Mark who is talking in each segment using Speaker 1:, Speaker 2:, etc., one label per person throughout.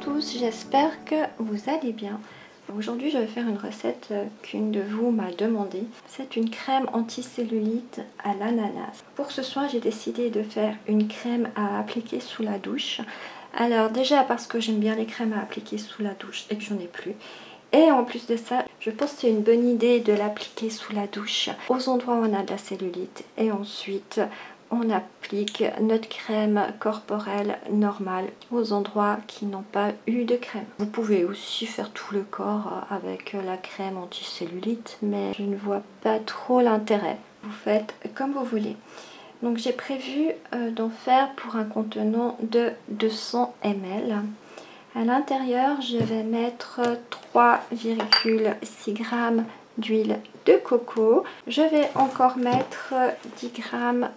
Speaker 1: tous, j'espère que vous allez bien. Aujourd'hui je vais faire une recette qu'une de vous m'a demandé. C'est une crème anti-cellulite à l'ananas. Pour ce soir j'ai décidé de faire une crème à appliquer sous la douche. Alors déjà parce que j'aime bien les crèmes à appliquer sous la douche et que j'en ai plus. Et en plus de ça, je pense que c'est une bonne idée de l'appliquer sous la douche aux endroits où on a de la cellulite. Et ensuite, on applique notre crème corporelle normale aux endroits qui n'ont pas eu de crème. Vous pouvez aussi faire tout le corps avec la crème anti-cellulite, mais je ne vois pas trop l'intérêt. Vous faites comme vous voulez. Donc j'ai prévu d'en faire pour un contenant de 200 ml. À l'intérieur, je vais mettre 3,6 g d'huile de coco. Je vais encore mettre 10 g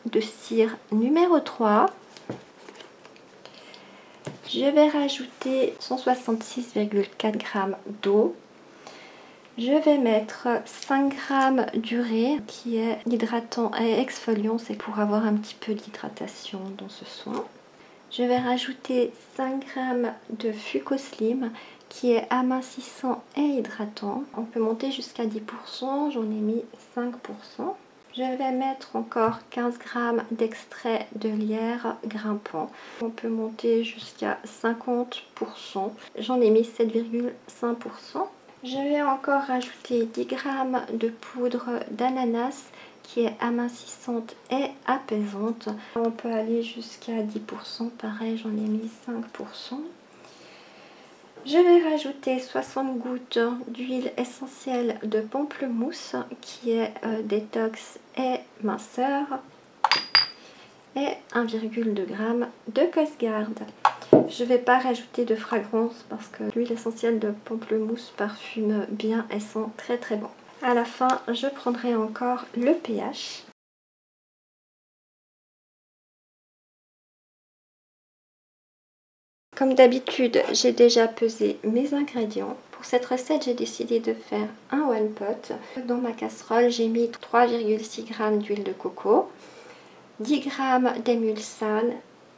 Speaker 1: de cire numéro 3. Je vais rajouter 166,4 g d'eau. Je vais mettre 5 g d'urée qui est hydratant et exfoliant. C'est pour avoir un petit peu d'hydratation dans ce soin. Je vais rajouter 5 g de Fucoslim qui est amincissant et hydratant. On peut monter jusqu'à 10%, j'en ai mis 5%. Je vais mettre encore 15 g d'extrait de lierre grimpant. On peut monter jusqu'à 50%, j'en ai mis 7,5%. Je vais encore rajouter 10 g de poudre d'ananas qui est amincissante et apaisante. On peut aller jusqu'à 10%, pareil j'en ai mis 5%. Je vais rajouter 60 gouttes d'huile essentielle de pamplemousse qui est détox et minceur et 1,2 g de Cosgard. Je ne vais pas rajouter de fragrance parce que l'huile essentielle de pamplemousse parfume bien et sent très très bon. À la fin, je prendrai encore le pH. Comme d'habitude, j'ai déjà pesé mes ingrédients. Pour cette recette, j'ai décidé de faire un one pot. Dans ma casserole, j'ai mis 3,6 g d'huile de coco, 10 g d'émulsane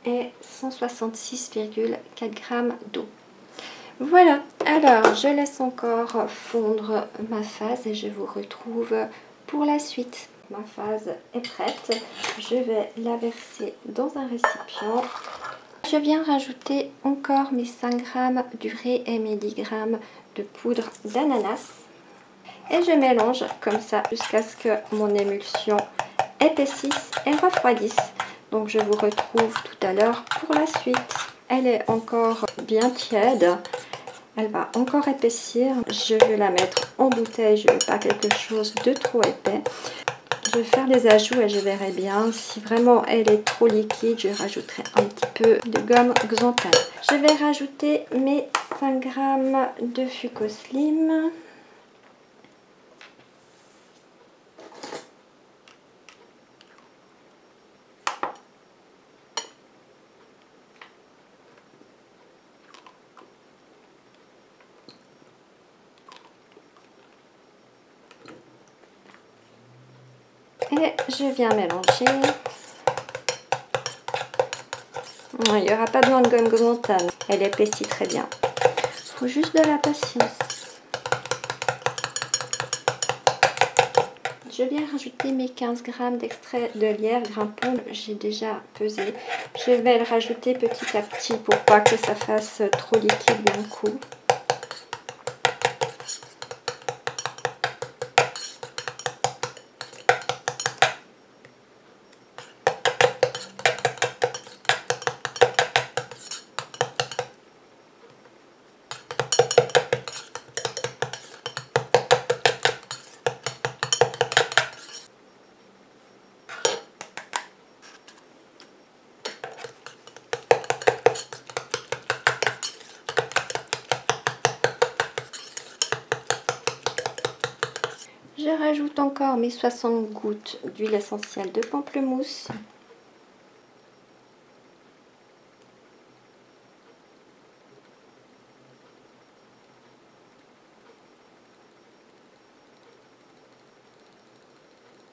Speaker 1: et 166,4 g d'eau. Voilà, alors je laisse encore fondre ma phase et je vous retrouve pour la suite. Ma phase est prête, je vais la verser dans un récipient. Je viens rajouter encore mes 5 g d'urée et mes 10 g de poudre d'ananas. Et je mélange comme ça jusqu'à ce que mon émulsion épaississe et refroidisse. Donc je vous retrouve tout à l'heure pour la suite. Elle est encore bien tiède. Elle va encore épaissir. Je vais la mettre en bouteille. Je ne veux pas quelque chose de trop épais. Je vais faire des ajouts et je verrai bien. Si vraiment elle est trop liquide, je rajouterai un petit peu de gomme xanthane. Je vais rajouter mes 5 g de Fucoslim. Et je viens mélanger. Il n'y aura pas besoin de gomme xanthane. Elle épaissit très bien. Il faut juste de la patience. Je viens rajouter mes 15 g d'extrait de lierre grimpant. J'ai déjà pesé. Je vais le rajouter petit à petit pour pas que ça fasse trop liquide d'un coup. Je rajoute encore mes 60 gouttes d'huile essentielle de pamplemousse.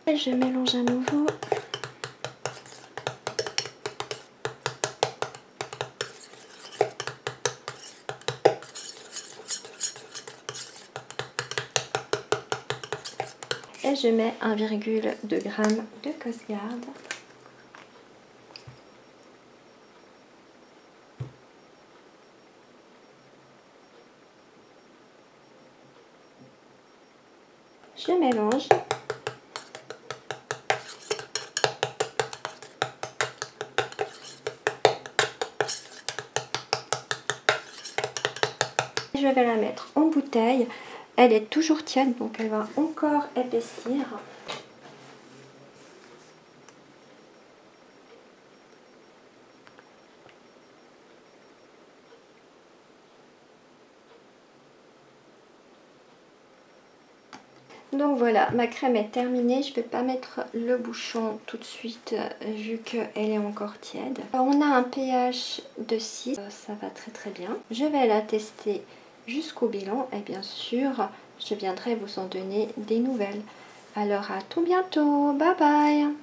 Speaker 1: Et je mélange à nouveau. et je mets 1,2 g de Costgard. Je mélange. Je vais la mettre en bouteille. Elle est toujours tiède, donc elle va encore épaissir. Donc voilà, ma crème est terminée. Je ne vais pas mettre le bouchon tout de suite vu qu'elle est encore tiède. Alors, on a un pH de 6, ça va très très bien. Je vais la tester jusqu'au bilan et bien sûr, je viendrai vous en donner des nouvelles. Alors à tout bientôt, bye bye!